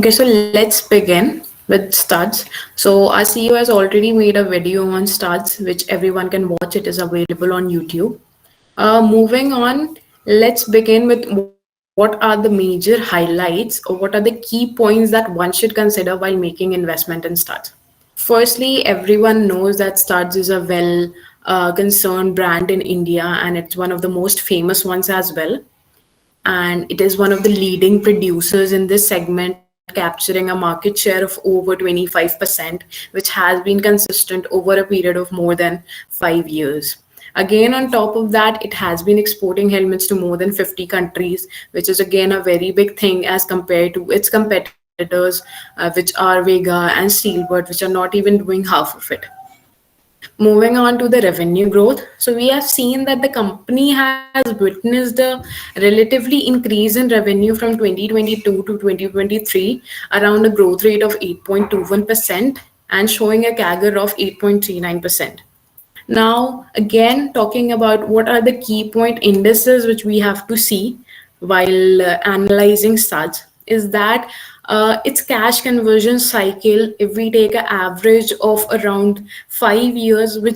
Okay, so let's begin with Studds. So our CEO has already made a video on Studds, which everyone can watch. It is available on YouTube. Moving on, let's begin with what are the major highlights or what are the key points that one should consider while making investment in Studds. Firstly, everyone knows that Studds is a well concerned brand in India and it's one of the most famous ones as well, and it is one of the leading producers in this segment, capturing a market share of over 25%, which has been consistent over a period of more than 5 years. Again, on top of that, it has been exporting helmets to more than 50 countries, which is again a very big thing as compared to its competitors, which are Vega and Steelbird, which are not even doing half of it. Moving on to the revenue growth. So we have seen that the company has witnessed a relatively increase in revenue from 2022 to 2023, around a growth rate of 8.21% and showing a CAGR of 8.39%. Now, again, talking about what are the key point indices which we have to see while analyzing Studds is that its cash conversion cycle, if we take an average of around 5 years, we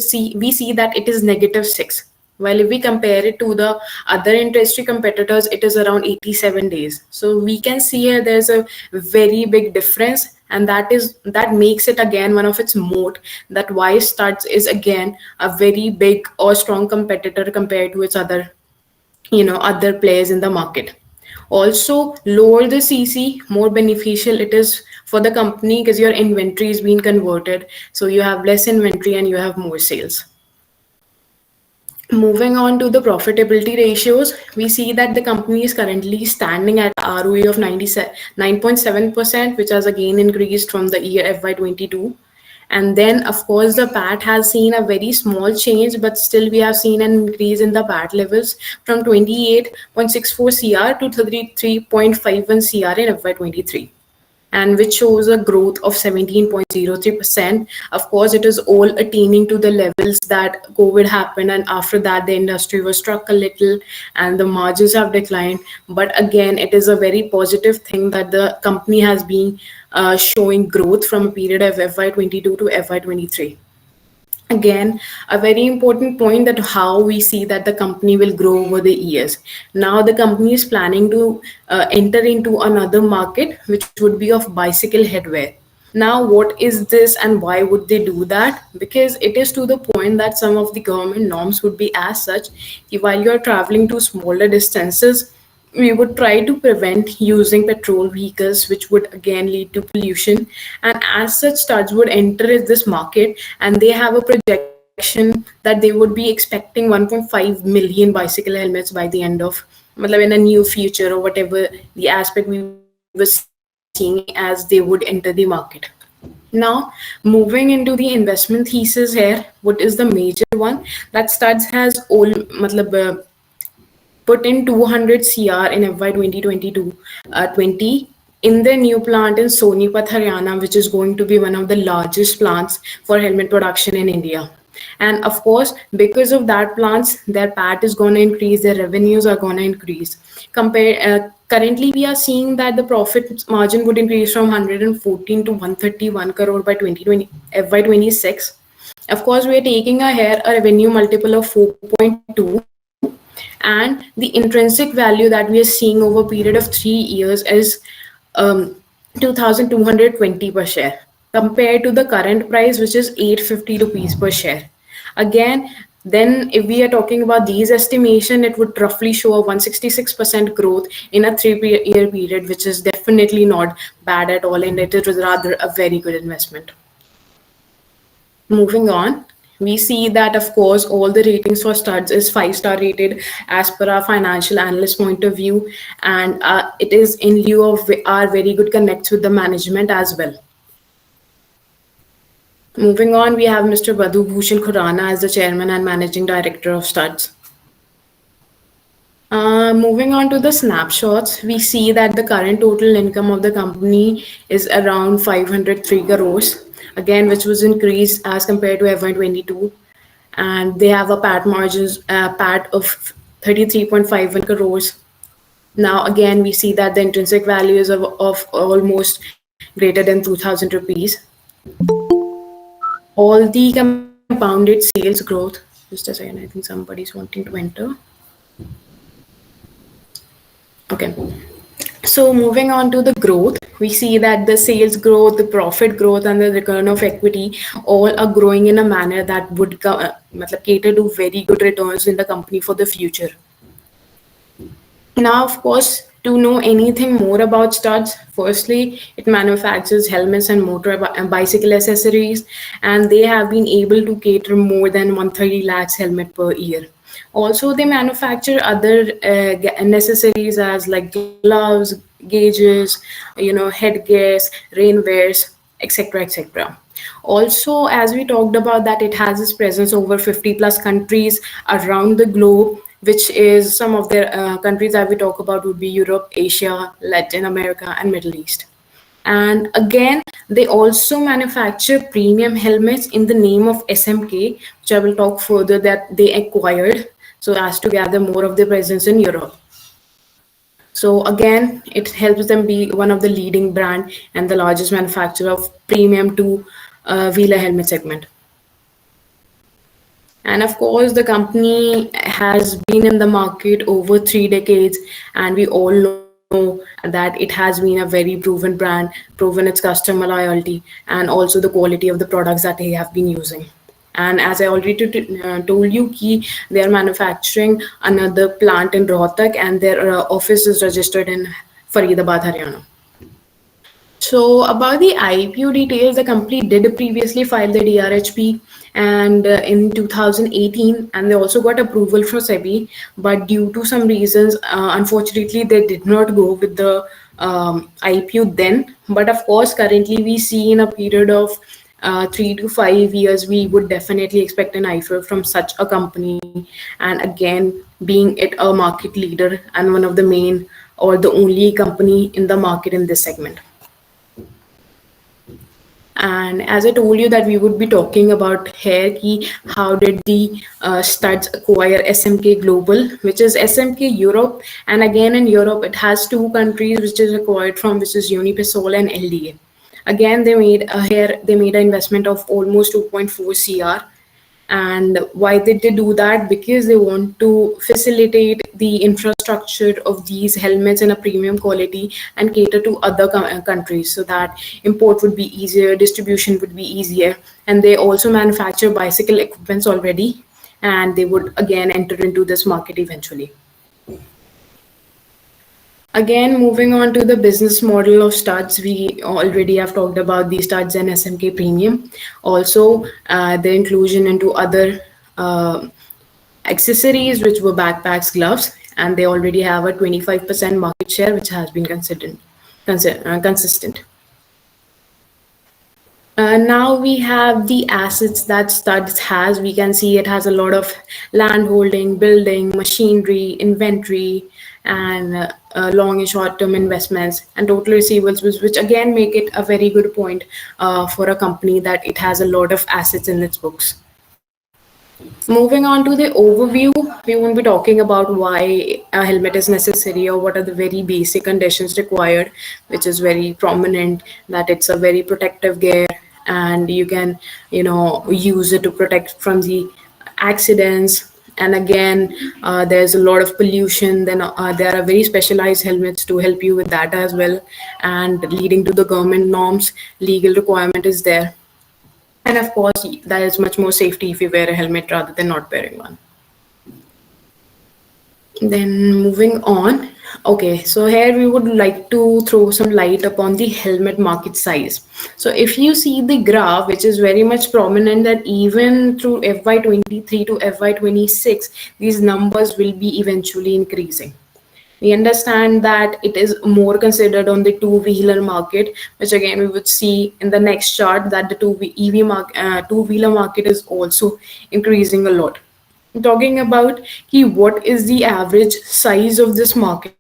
see that it is -6. While if we compare it to the other industry competitors, it is around 87 days. So we can see here there's a very big difference, and that makes it again one of its moat, that why Studds is again a very big or strong competitor compared to its other players in the market. Also, lower the CC, more beneficial it is for the company because your inventory is being converted, so you have less inventory and you have more sales. Moving on to the profitability ratios, we see that the company is currently standing at ROE of 9.7%, which has again increased from the year FY22. And then, of course, the PAT has seen a very small change, but still we have seen an increase in the PAT levels from 28.64 CR to 33.51 CR in FY23, and which shows a growth of 17.03%. Of course, it is all attaining to the levels that COVID happened, and after that, the industry was struck a little and the margins have declined. But again, it is a very positive thing that the company has been showing growth from a period of FY22 to FY23. Again, a very important point that how we see that the company will grow over the years. Now the company is planning to enter into another market, which would be of bicycle headwear. Now what is this and why would they do that? Because it is to the point that some of the government norms would be as such, while you're traveling to smaller distances, we would try to prevent using petrol vehicles, which would again lead to pollution. And as such, Studds would enter this market, and they have a projection that they would be expecting 1.5 million bicycle helmets by the end of, in a new future or whatever the aspect we were seeing as they would enter the market. Now, moving into the investment thesis here, what is the major one? That Studds has put in 200 CR in FY 2022-20 in their new plant in Sonipat, Haryana, which is going to be one of the largest plants for helmet production in India. And of course, because of that plants, their PAT is going to increase, their revenues are going to increase. Currently, we are seeing that the profit margin would increase from 114 to 131 crore by 2020 FY26. Of course, we are taking a revenue multiple of 4.2, and the intrinsic value that we are seeing over a period of 3 years is um, 2,220 per share compared to the current price, which is 850 rupees per share. Again, then if we are talking about these estimation, it would roughly show a 166% growth in a 3-year period, which is definitely not bad at all, and it is rather a very good investment. Moving on, we see that of course all the ratings for Studds is 5-star rated as per our financial analyst point of view, and it is in lieu of our very good connects with the management as well. Moving on, we have Mr. Badhu Bhushan Khurana as the chairman and managing director of Studds. Moving on to the snapshots, we see that the current total income of the company is around 503 crores, again, which was increased as compared to FY22. And they have a PAT of 33.51 crores. Now, again, we see that the intrinsic value is of almost greater than 2000 rupees. All the compounded sales growth, just a second, I think somebody's wanting to enter. Okay. So moving on to the growth, we see that the sales growth, the profit growth, and the return of equity all are growing in a manner that would cater to very good returns in the company for the future. Now, of course, to know anything more about Studds, firstly, it manufactures helmets and motor and bicycle accessories, and they have been able to cater more than 130 lakhs helmet per year. Also, they manufacture other necessaries as like gloves, gauges, headgears, rain wears, etc., etc. Also, as we talked about that it has its presence over 50 plus countries around the globe, which is some of the countries that we talk about would be Europe, Asia, Latin America, and Middle East. And again, they also manufacture premium helmets in the name of SMK, which I will talk further, that they acquired so as to gather more of their presence in Europe. So again, it helps them be one of the leading brand and the largest manufacturer of premium two wheeler helmet segment. And of course, the company has been in the market over 3 decades, and we all know that it has been a very proven brand, proven its customer loyalty, and also the quality of the products that they have been using. And as I already told you, they are manufacturing another plant in Rohtak, and their office is registered in Faridabad, Haryana. So about the IPO details, the company did previously file the DRHP and in 2018, and they also got approval from SEBI, but due to some reasons, unfortunately, they did not go with the IPO then. But of course, currently we see in a period of 3 to 5 years, we would definitely expect an IPO from such a company. And again, being it a market leader and one of the main or the only company in the market in this segment. And as I told you that we would be talking about here, how did the Studds acquire SMK Global, which is SMK Europe. And again, in Europe, it has two countries which is acquired from, which is Unipesol and LDA. Again, they made an investment of almost 2.4 CR. And why did they do that? Because they want to facilitate the infrastructure of these helmets in a premium quality and cater to other countries, so that import would be easier, distribution would be easier. And they also manufacture bicycle equipments already, and they would again enter into this market eventually. Again, moving on to the business model of Studds, we already have talked about the Studds and SMK Premium. Also, the inclusion into other accessories, which were backpacks, gloves, and they already have a 25% market share, which has been consistent. Now we have the assets that Studds has. We can see it has a lot of land holding, building, machinery, inventory, and long and short-term investments and total receivables, which again make it a very good point for a company that it has a lot of assets in its books. Moving on to the overview, we won't be talking about why a helmet is necessary or what are the very basic conditions required, which is very prominent, that it's a very protective gear and you can, use it to protect from the accidents. And again, there's a lot of pollution. Then there are very specialized helmets to help you with that as well. And leading to the government norms, legal requirement is there. And of course, there is much more safety if you wear a helmet rather than not wearing one. Then moving on. Okay, so here we would like to throw some light upon the helmet market size. So if you see the graph, which is very much prominent, that even through FY23 to FY26, these numbers will be eventually increasing. We understand that it is more considered on the two-wheeler market, which again we would see in the next chart that the two-wheeler market is also increasing a lot. Talking about what is the average size of this market,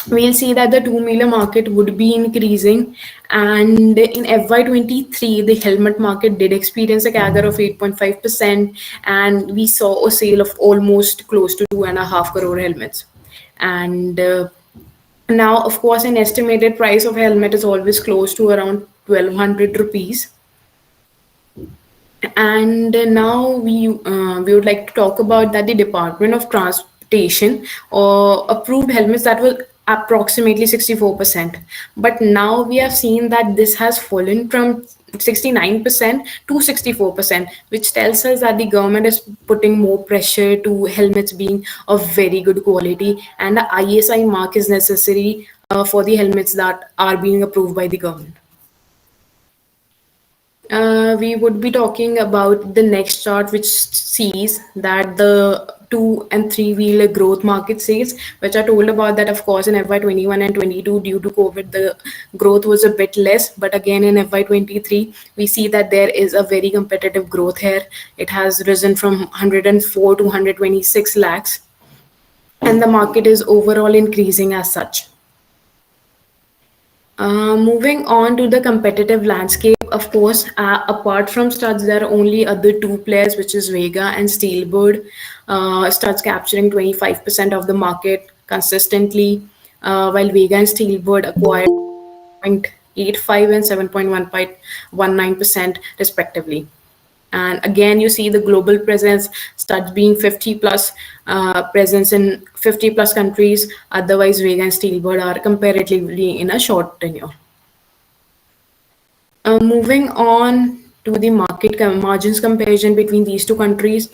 we'll see that the two-wheeler market would be increasing, and in FY23 the helmet market did experience a CAGR of 8.5%, and we saw a sale of almost close to 2.5 crore helmets. And Now, of course, an estimated price of a helmet is always close to around 1200 rupees. And now we would like to talk about that the Department of Transportation approved helmets that were approximately 64%. But now we have seen that this has fallen from 69% to 64%, which tells us that the government is putting more pressure to helmets being of very good quality, and the ISI mark is necessary for the helmets that are being approved by the government. We would be talking about the next chart, which sees that the two and three wheeler growth market sales, which are told about that, of course, in FY21 and 22, due to COVID, the growth was a bit less. But again, in FY23, we see that there is a very competitive growth here. It has risen from 104 to 126 lakhs, and the market is overall increasing as such. Moving on to the competitive landscape, of course, apart from Studds, there are only other two players, which is Vega and Steelbird. Studds capturing 25% of the market consistently, while Vega and Steelbird acquired 0.85 and 7.19% respectively. And again, you see the global presence, Studds being 50 plus, presence in 50 plus countries. Otherwise, Vega and Steelbird are comparatively in a short tenure. Moving on to the market margins comparison between these two countries,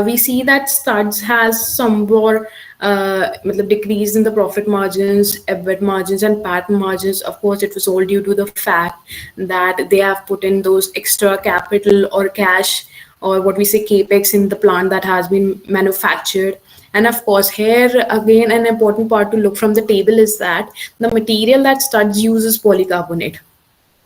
we see that Studds has some more decrease in the profit margins, EBIT margins, and PAT margins. Of course, it was all due to the fact that they have put in those extra capital or cash, or what we say capex, in the plant that has been manufactured. And of course, here again, an important part to look from the table is that the material that Studds uses polycarbonate,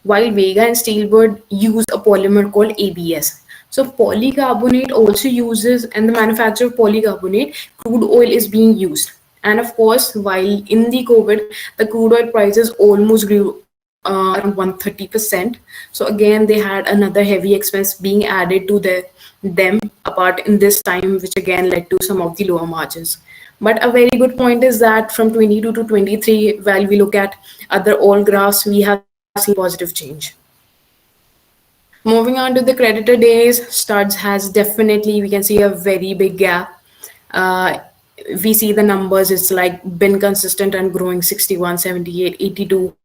while Vega and Steelbird use a polymer called ABS. So polycarbonate also uses, and the manufacture of polycarbonate, crude oil is being used. And of course, while in the COVID, the crude oil prices almost grew around 130%. So again, they had another heavy expense being added to them apart in this time, which again led to some of the lower margins. But a very good point is that from 22 to 23, while we look at other all graphs, we have seen positive change. Moving on to the creditor days, Studds has definitely, we can see a very big gap. We see the numbers, it's like been consistent and growing 61, 78, 82,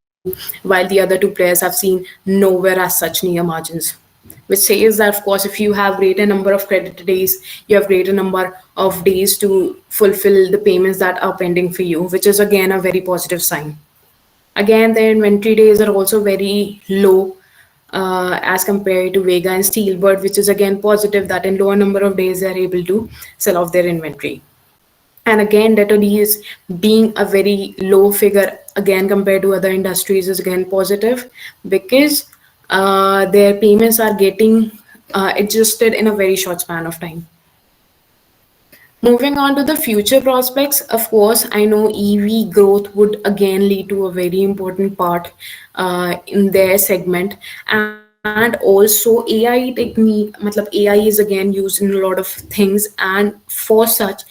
while the other two players have seen nowhere as such near margins, which says that, of course, if you have greater number of creditor days, you have greater number of days to fulfill the payments that are pending for you, which is again a very positive sign. Again, their inventory days are also very low as compared to Vega and Steelbird, which is again positive that in lower number of days they are able to sell off their inventory. And again, debtor days being a very low figure again compared to other industries is again positive, because their payments are getting adjusted in a very short span of time. Moving on to the future prospects, of course, I know EV growth would again lead to a very important part in their segment. And also AI technique, AI is again used in a lot of things. And for such,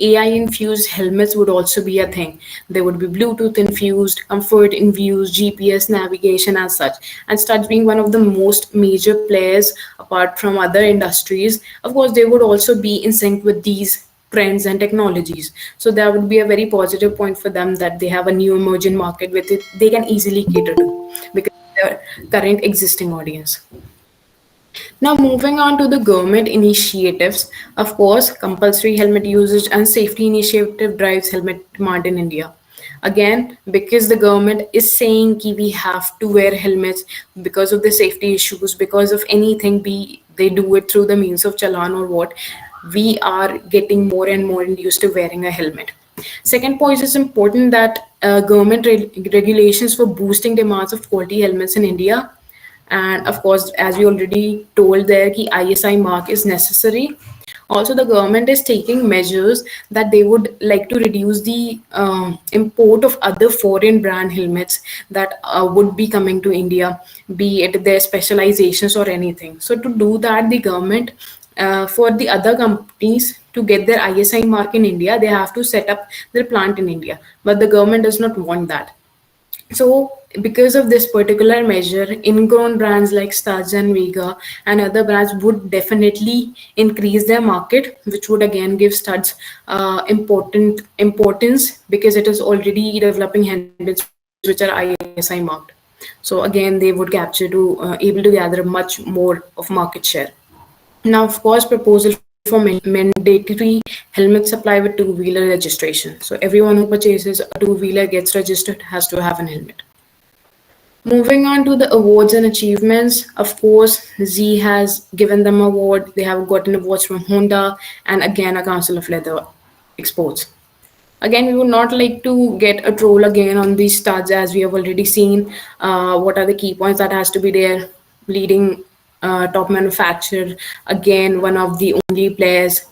AI infused helmets would also be a thing. There would be Bluetooth infused, comfort infused, GPS navigation as such. And Studds being one of the most major players apart from other industries, of course, they would also be in sync with these trends and technologies. So that would be a very positive point for them, that they have a new emerging market with it they can easily cater to because of their current existing audience. Now, moving on to the government initiatives, of course, compulsory helmet usage and safety initiative drives helmet demand in India. Again, because the government is saying that we have to wear helmets because of the safety issues, because of anything, be they do it through the means of challan or what, we are getting more and more used to wearing a helmet. Second point is important that government regulations for boosting demands of quality helmets in India. And of course, as we already told there, the ISI mark is necessary. Also, the government is taking measures that they would like to reduce the import of other foreign brand helmets that would be coming to India, be it their specializations or anything. So to do that, the government for the other companies to get their ISI mark in India, they have to set up their plant in India. But the government does not want that. So, because of this particular measure, ingrown brands like Studds and Vega and other brands would definitely increase their market, which would again give Studds important importance because it is already developing handbags which are ISI marked. So again, they would capture to able to gather much more of market share. Now, of course, proposal for mandatory helmet supply with two-wheeler registration. So everyone who purchases a two-wheeler gets registered has to have an helmet. Moving on to the awards and achievements, of course, Z has given them award. They have gotten awards from Honda and again a Council of Leather Exports. Again, we would not like to get a troll again on these studs as we have already seen. What are the key points that has to be there? Leading top manufacturer, again, one of the only players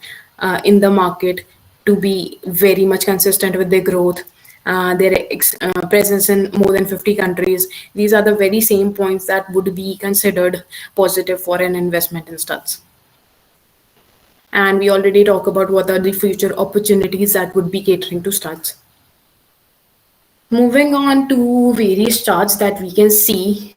in the market to be very much consistent with their growth. Their presence in more than 50 countries. These are the very same points that would be considered positive for an investment in studs. And we already talk about what are the future opportunities that would be catering to studs. Moving on to various charts that we can see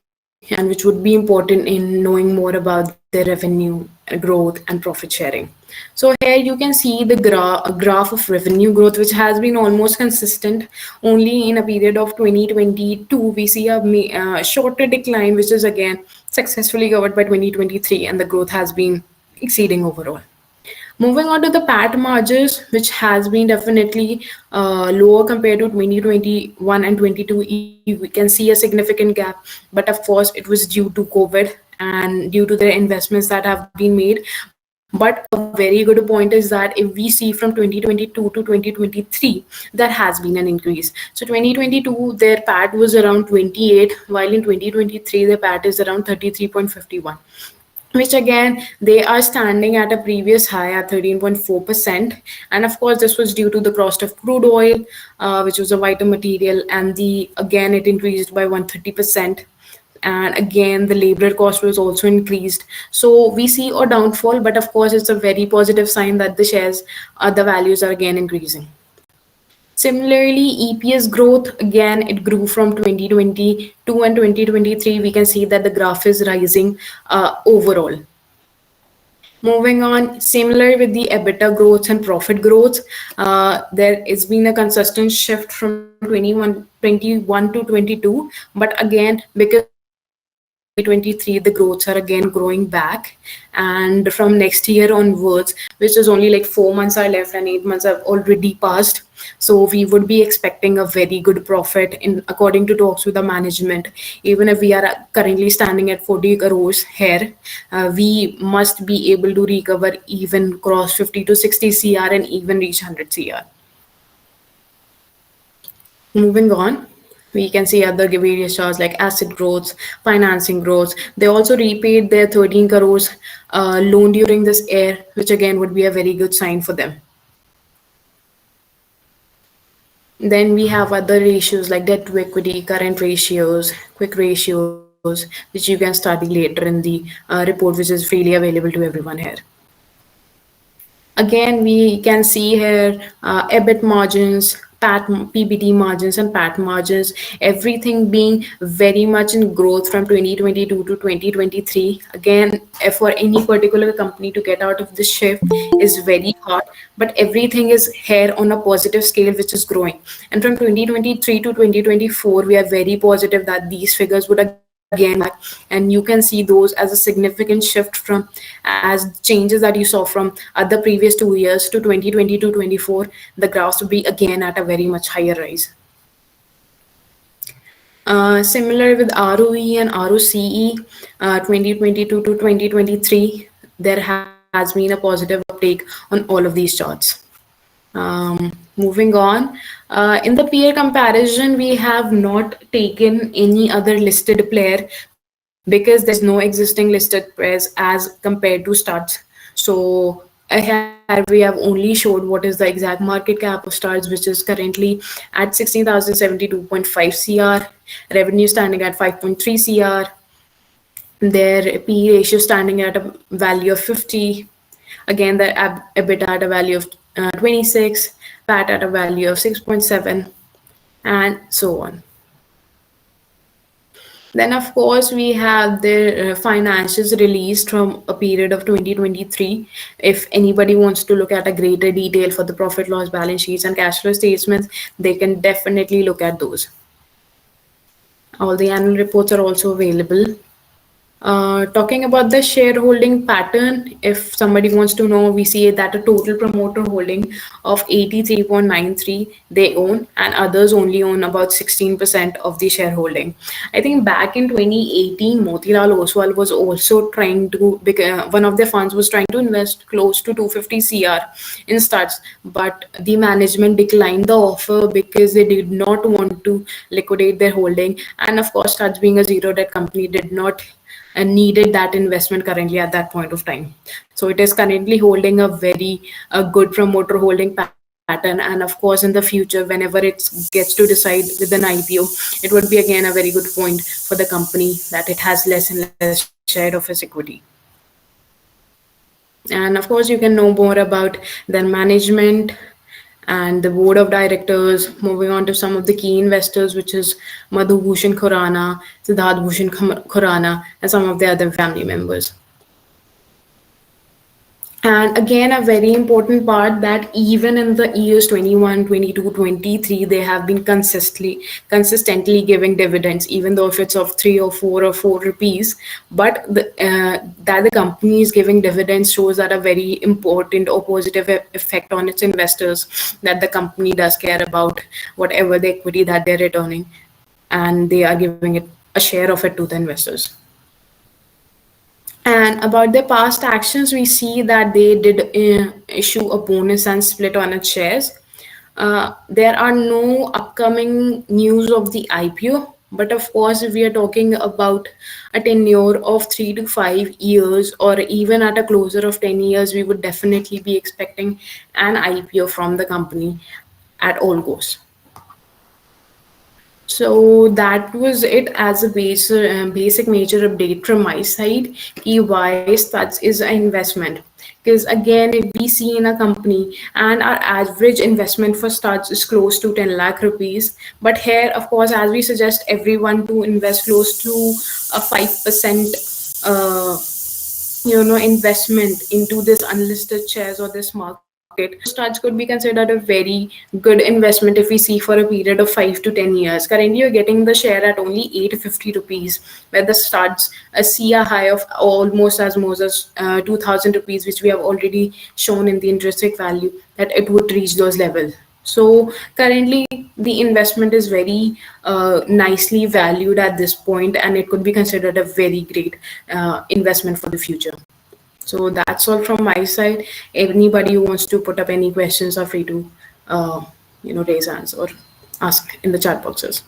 and which would be important in knowing more about their revenue, growth and profit sharing. So here you can see the graph of revenue growth, which has been almost consistent. Only in a period of 2022, we see a shorter decline, which is again successfully covered by 2023, and the growth has been exceeding overall. Moving on to the PAT margins, which has been definitely lower compared to 2021 and 22, we can see a significant gap. But of course, it was due to COVID and due to the investments that have been made. But a very good point is that if we see from 2022 to 2023, there has been an increase. So 2022, their PAT was around 28, while in 2023, their PAT is around 33.51, which again they are standing at a previous high at 13.4%. And of course this was due to the cost of crude oil, which was a vital material, and the again it increased by 130%. And again the labor cost was also increased. So we see a downfall, but of course it's a very positive sign that the shares, the values are again increasing. Similarly, EPS growth, again, it grew from 2022 and 2023. We can see that the graph is rising overall. Moving on, similar with the EBITDA growth and profit growth, there has been a consistent shift from 21 to 22. But again, because of COVID in 2023, the growths are again growing back. And from next year onwards, which is only like 4 months are left and 8 months have already passed. So we would be expecting a very good profit in according to talks with the management. Even if we are currently standing at 40 crores here, we must be able to recover even cross 50 to 60 CR and even reach 100 CR. Moving on, we can see other various charts like asset growth, financing growth. They also repaid their 13 crores loan during this year, which again would be a very good sign for them. Then we have other ratios like debt to equity, current ratios, quick ratios, which you can study later in the report, which is freely available to everyone here. Again, we can see here EBIT margins, PAT, PBT margins and PAT margins, everything being very much in growth from 2022 to 2023. Again, for any particular company to get out of this shift is very hard, but everything is here on a positive scale, which is growing. And from 2023 to 2024, we are very positive that these figures would again back, and you can see those as a significant shift from as changes that you saw from other previous 2 years to 2020 to 24. The graphs will be again at a very much higher rise. Similar with ROE and ROCE, 2022 to 2023, there has been a positive uptake on all of these charts. Moving on, in the peer comparison, we have not taken any other listed player because there's no existing listed players as compared to Studds. So here we have only showed what is the exact market cap of Studds, which is currently at 16,072.5 CR, revenue standing at 5.3 CR, their PE ratio standing at a value of 50. Again, the EBITDA at a value of 26, PAT at a value of 6.7, and so on. Then, of course, we have the financials released from a period of 2023. If anybody wants to look at a greater detail for the profit loss balance sheets and cash flow statements, they can definitely look at those. All the annual reports are also available. Talking about the shareholding pattern, if somebody wants to know, we see that a total promoter holding of 83.93 they own, and others only own about 16% of the shareholding. I think back in 2018, Motilal Oswal was also trying to, one of their funds was trying to invest close to 250 CR in Studds, but the management declined the offer because they did not want to liquidate their holding. And of course, Studds being a zero debt company did not and needed that investment currently at that point of time. So it is currently holding a good promoter holding pattern. And of course, in the future, whenever it gets to decide with an IPO, it would be again a very good point for the company that it has less and less share of its equity. And of course, you can know more about their management and the board of directors. Moving on to some of the key investors, which is Madhu Bhushan Khurana, Siddharth Bhushan Khurana, and some of the other family members. And again, a very important part that even in the years 21, 22, 23, they have been consistently giving dividends, even though if it's of 3 or 4 rupees. But that the company is giving dividends shows that a very important or positive effect on its investors, that the company does care about whatever the equity that they're returning, and they are giving it a share of it to the investors. And about their past actions, we see that they did issue a bonus and split on its shares. There are no upcoming news of the IPO, but of course, if we are talking about a tenure of 3 to 5 years, or even at a closer of 10 years, we would definitely be expecting an IPO from the company at all costs. So that was it as a basic major update from my side. Key why Studds is an investment. Because again, if we see in a company and our average investment for Studds is close to 10 lakh rupees. But here, of course, as we suggest everyone to invest close to a 5% investment into this unlisted shares or this market. So Studds could be considered a very good investment if we see for a period of 5 to 10 years. Currently, you're getting the share at only 850 rupees, where the Studds see a high of almost as much as 2000 rupees, which we have already shown in the intrinsic value that it would reach those levels. So currently, the investment is very nicely valued at this point, and it could be considered a very great investment for the future. So that's all from my side. Anybody who wants to put up any questions are free to, raise hands or ask in the chat boxes.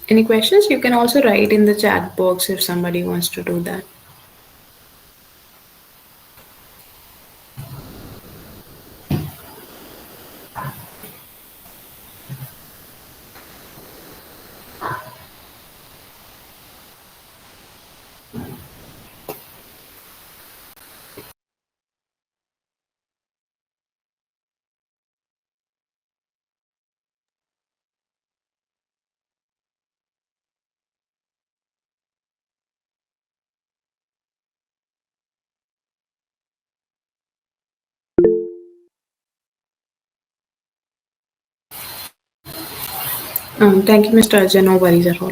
Any questions? You can also write in the chat box if somebody wants to do that. Thank you, Mr. Ajay. No worries at all.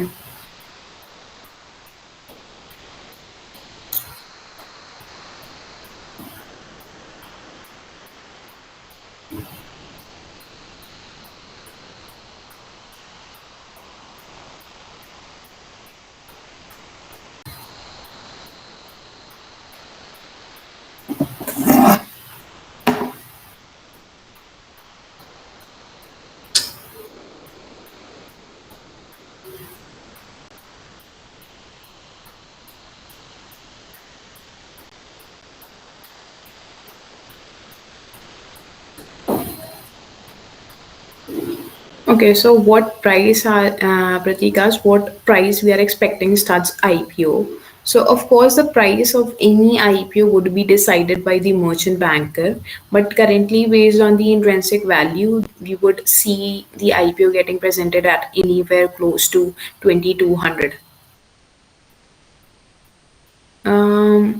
Okay, so what price are Pratik asked, what price we are expecting Studds IPO? So of course the price of any IPO would be decided by the merchant banker, but currently based on the intrinsic value, we would see the IPO getting presented at anywhere close to 2200.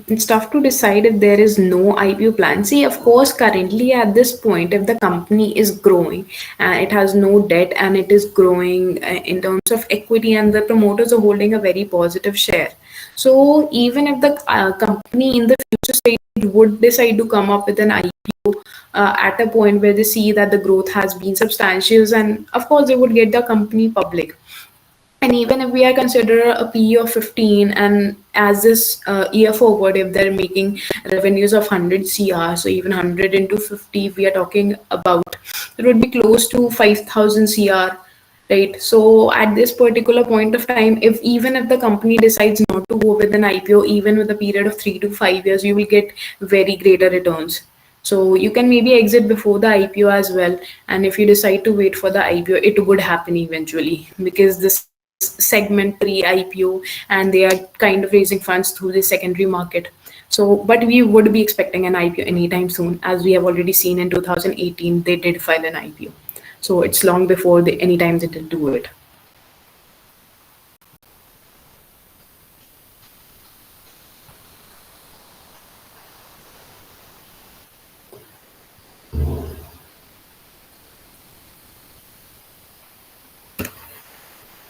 It's tough to decide if there is no IPO plan. See, of course, currently at this point, if the company is growing and it has no debt and it is growing in terms of equity and the promoters are holding a very positive share. So even if the company in the future stage would decide to come up with an IPO at a point where they see that the growth has been substantial, and of course they would get the company public. And even if we are consider a PE of 15, and as this year forward, if they're making revenues of 100 CR, so even 100 into 50, we are talking about, it would be close to 5,000 CR, right? So at this particular point of time, if even if the company decides not to go with an IPO, even with a period of 3 to 5 years, you will get very greater returns. So you can maybe exit before the IPO as well. And if you decide to wait for the IPO, it would happen eventually, because this segment pre IPO and they are kind of raising funds through the secondary market. So, but we would be expecting an IPO anytime soon, as we have already seen in 2018, they did file an IPO. So it's long before anytime they did do it.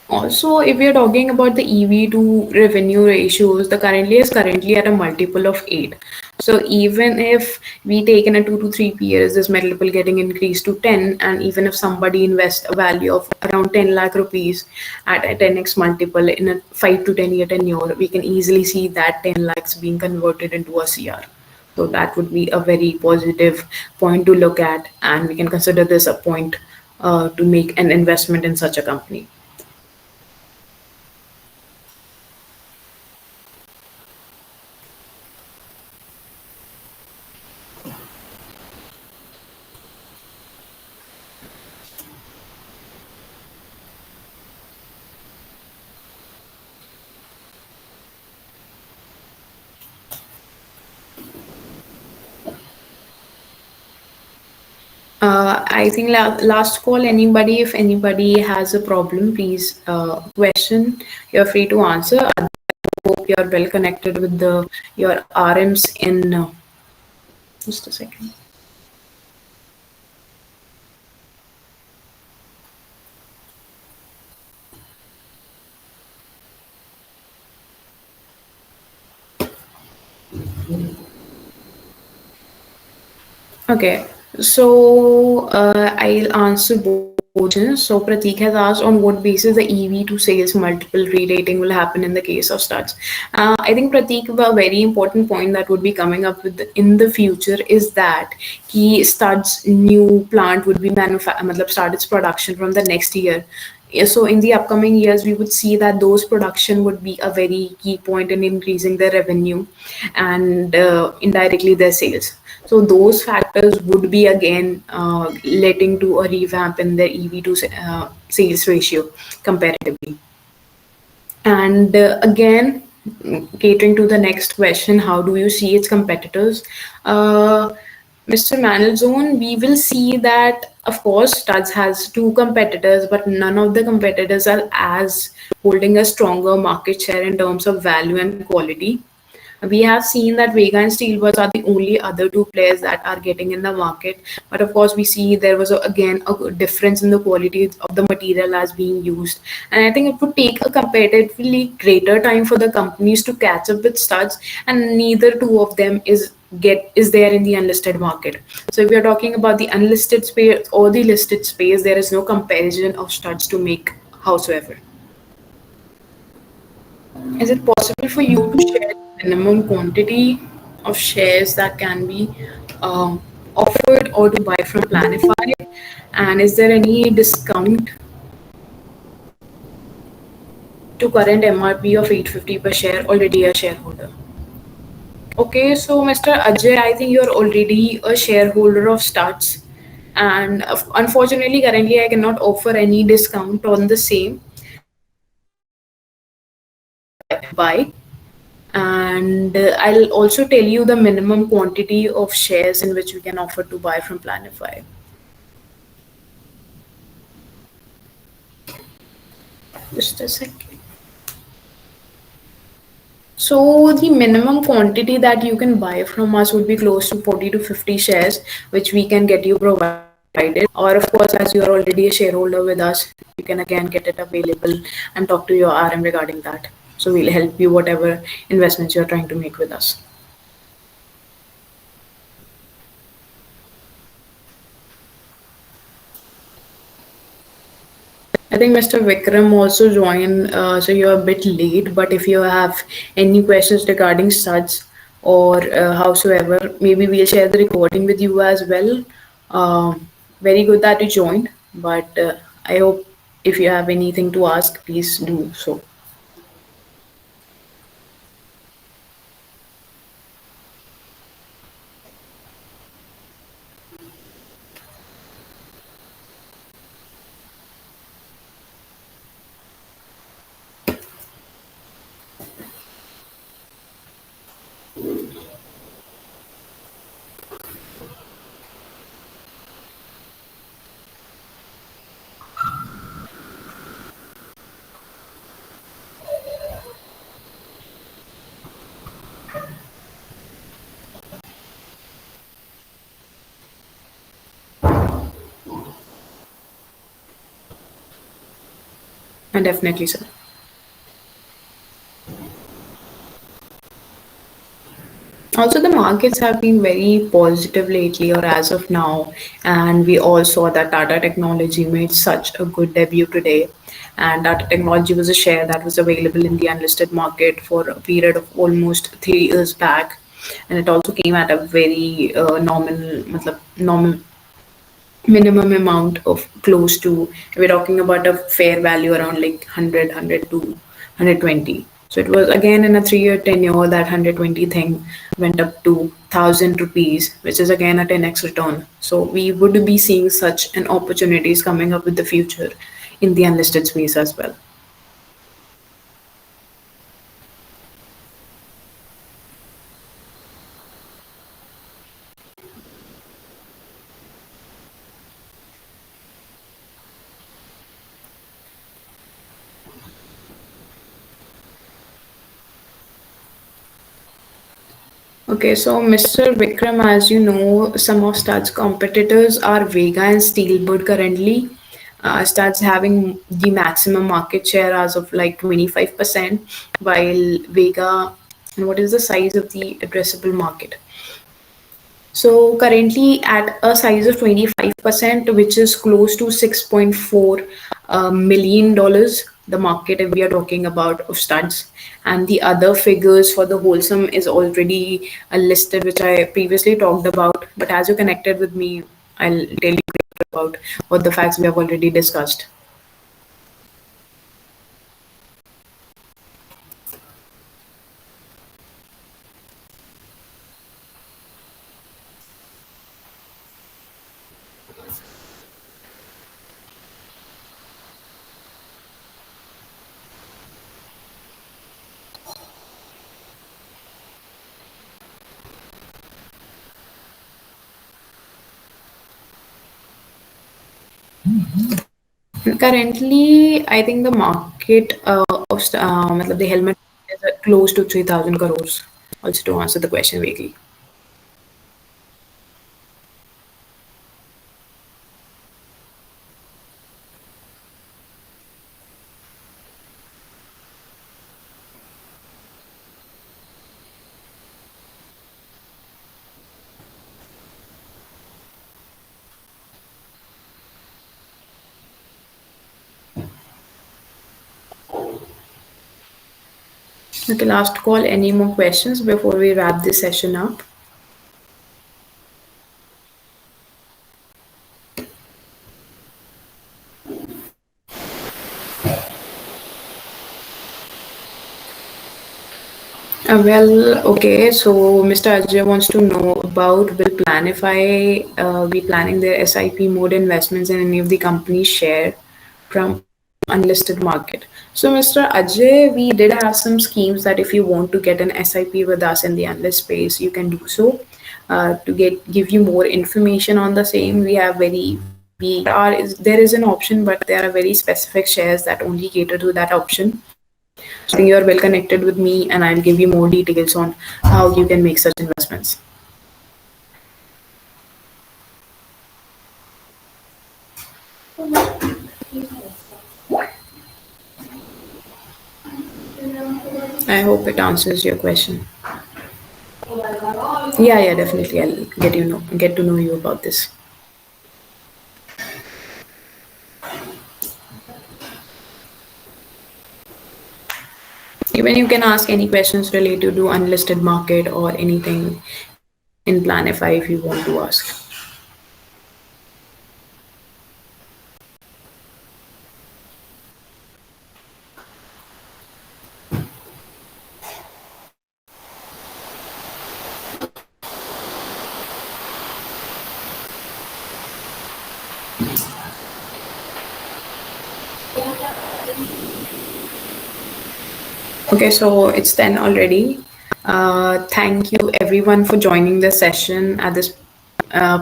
Also, if we are talking about the EV to revenue ratios, the currently is currently at a multiple of 8. So even if we take in a 2 to 3 years, this multiple getting increased to 10, and even if somebody invests a value of around 10 lakh rupees at a 10x multiple in a 5 to 10 year tenure, we can easily see that 10 lakhs being converted into a CR. So that would be a very positive point to look at, and we can consider this a point to make an investment in such a company. I think last call, anybody, if anybody has a problem, please question. You're free to answer. I hope you're well connected with the your RMs in just a second. Okay, so I'll answer both questions. So Pratik has asked on what basis the EV to sales multiple relating will happen in the case of Studds. I think Pratik, a very important point that would be coming up with in the future is that Studds new plant would be start its production from the next year. So in the upcoming years, we would see that those production would be a very key point in increasing their revenue and indirectly their sales. So those factors would be again leading to a revamp in the EV to sales ratio comparatively. And again, catering to the next question, how do you see its competitors? Mr. Mandelzone, we will see that, of course, Studds has two competitors, but none of the competitors are as holding a stronger market share in terms of value and quality. We have seen that Vega and Steelworks are the only other two players that are getting in the market. But of course, we see there was again a difference in the quality of the material as being used. And I think it would take a comparatively greater time for the companies to catch up with Studds, and neither two of them is get is there in the unlisted market. So if we are talking about the unlisted space or the listed space, there is no comparison of studs to make howsoever. Is it possible for you to share the minimum quantity of shares that can be offered or to buy from Planify? And is there any discount to current MRP of 850 per share, already a shareholder? Okay, so Mr. Ajay, I think you're already a shareholder of Starts, and unfortunately, currently I cannot offer any discount on the same. Buy, and I'll also tell you the minimum quantity of shares in which we can offer to buy from Planify. Just a second. So the minimum quantity that you can buy from us would be close to 40 to 50 shares, which we can get you provided. Or of course, as you are already a shareholder with us, you can again get it available and talk to your RM regarding that. So we'll help you whatever investments you're trying to make with us. I think Mr. Vikram also joined, so you're a bit late. But if you have any questions regarding Suds or howsoever, maybe we'll share the recording with you as well. Very good that you joined, but I hope if you have anything to ask, please do so. And definitely, sir. Also, the markets have been very positive lately, or as of now, and we all saw that Tata Technology made such a good debut today. And Tata Technology was a share that was available in the unlisted market for a period of almost 3 years back, and it also came at a very nominal, normal minimum amount of close to, we're talking about a fair value around like 100 to 120. So it was again in a 3 year tenure that 120 thing went up to 1000 rupees, which is again a 10x return. So we would be seeing such an opportunities coming up with the future in the unlisted space as well. Okay, so Mr. Vikram, as you know, some of Stud's competitors are Vega and Steelbird currently. Stud's having the maximum market share as of like 25%, while Vega, and what is the size of the addressable market? So currently at a size of 25%, which is close to $6.4 million, the market if we are talking about of studs. And the other figures for the wholesome is already listed, which I previously talked about. But as you connected with me, I'll tell you about what the facts we have already discussed. Currently, I think the market matlab the helmet is at close to 3,000 crores. Also, to answer the question vaguely. Okay, last call. Any more questions before we wrap this session up? Okay, so Mr. Ajay wants to know about will Planify be planning their SIP mode investments in any of the company's share from unlisted market. So Mr. Ajay, we did have some schemes that if you want to get an SIP with us in the unlisted space, you can do so. To give you more information on the same, we have there is an option, but there are very specific shares that only cater to that option. So I think you are well connected with me, and I'll give you more details on how you can make such investments. I hope it answers your question. Yeah, yeah, definitely. I'll get to know you about this. Even you can ask any questions related to unlisted market or anything in Planify if you want to ask. Okay, so it's 10 already. Thank you everyone for joining the session at this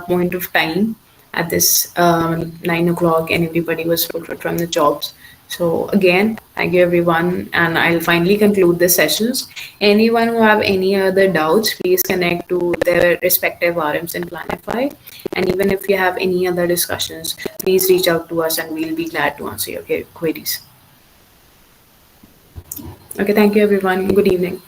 point of time, at this 9 o'clock, and everybody was put from the jobs. So again, thank you everyone, and I'll finally conclude the sessions. Anyone who have any other doubts, please connect to their respective RMs in Planify. And even if you have any other discussions, please reach out to us and we'll be glad to answer your queries. Okay, thank you everyone. Good evening.